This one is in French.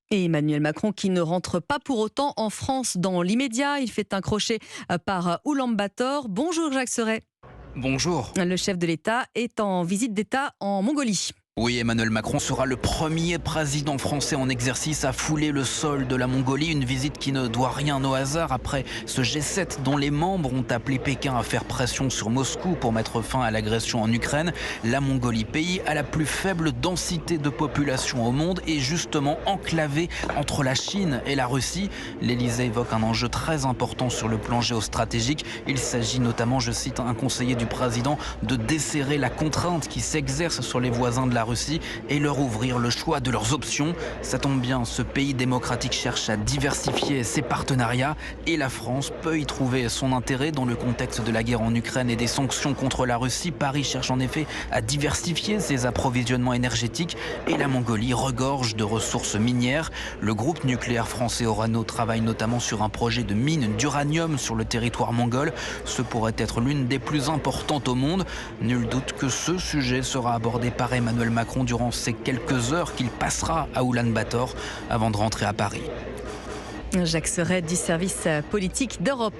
Et Emmanuel Macron qui ne rentre pas pour autant en France dans l'immédiat. Il fait un crochet par Oulan-Bator. Bonjour Jacques Serret. Bonjour. Le chef de l'État est en visite d'État en Mongolie. Oui, Emmanuel Macron sera le premier président français en exercice à fouler le sol de la Mongolie. Une visite qui ne doit rien au hasard après ce G7 dont les membres ont appelé Pékin à faire pression sur Moscou pour mettre fin à l'agression en Ukraine. La Mongolie, pays à la plus faible densité de population au monde, est justement enclavé entre la Chine et la Russie. L'Élysée évoque un enjeu très important sur le plan géostratégique. Il s'agit notamment, je cite un conseiller du président, de desserrer la contrainte qui s'exerce sur les voisins de la Russie et leur ouvrir le choix de leurs options. Ça tombe bien, ce pays démocratique cherche à diversifier ses partenariats et la France peut y trouver son intérêt dans le contexte de la guerre en Ukraine et des sanctions contre la Russie. Paris cherche en effet à diversifier ses approvisionnements énergétiques et la Mongolie regorge de ressources minières. Le groupe nucléaire français Orano travaille notamment sur un projet de mine d'uranium sur le territoire mongol. Ce pourrait être l'une des plus importantes au monde. Nul doute que ce sujet sera abordé par Emmanuel Macron durant ces quelques heures qu'il passera à Oulan-Bator avant de rentrer à Paris. Jacques Serret du service politique d'Europe.